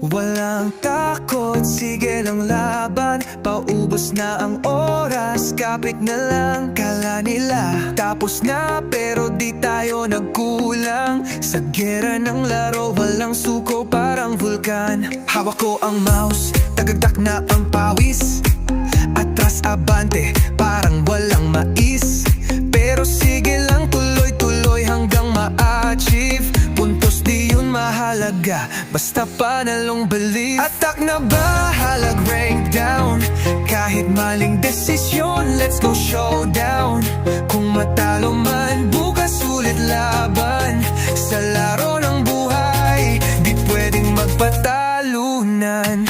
Walang takot, sige lang laban. Paubos na ang oras, kapit na lang. Kala nila tapos na, pero di tayo nagkulang. Sa gera ng laro, walang suko, parang vulkan. Hawak ko ang mouse, tagagtak na ang pawis. Atras abante, parang walang mais. Pero sige lang, tuloy-tuloy hanggang ma-achieve. Puntos di yun mahalaga, basta panalong believe. Attack na bahalag, rank down. Kahit maling desisyon, let's go showdown. Kung matalo man, bukas ulit laban. Sa laro ng buhay, di pwedeng magpatalunan.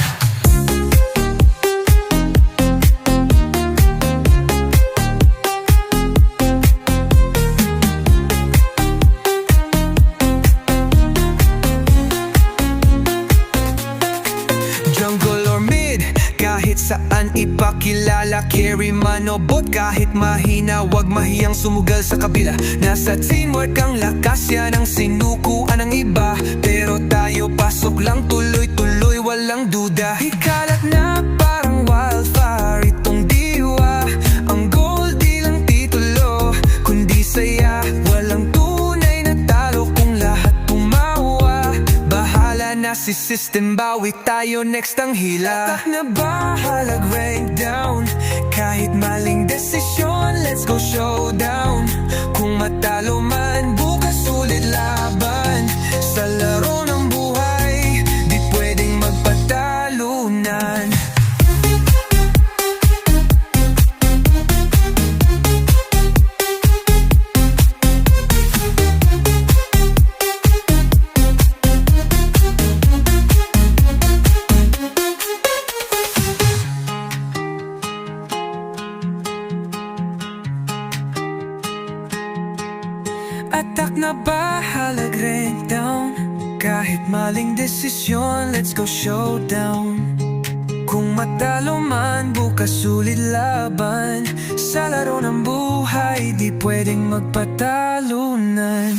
Jungle or mid, kahit saan ipakilala. Carry man o bot, kahit mahina, wag mahiyang sumugal sa kabila. Nasa teamwork ang lakas, yan ang sinukuan ng iba. Pero tayo pasok lang, tuloy-tuloy, walang duda. Ikalat na parang wildfire itong diwa. Ang goal di lang titulo, kundi saya. Walang tunay na talo kung lahat tumawa. Bahala na si system, bawi tayo next ang hila. Attack na bahalag, rank down. Kahit maling desisyon, let's go showdown. Kung matalo man, bukas ulit laban. Sa laro ng buhay, di pwedeng magpatalunan. Attack na bahalag, rank down. Kahit maling desisyon, let's go showdown. Kung matalo man, bukas ulit laban. Sa laro ng buhay, di pwedeng magpatalunan.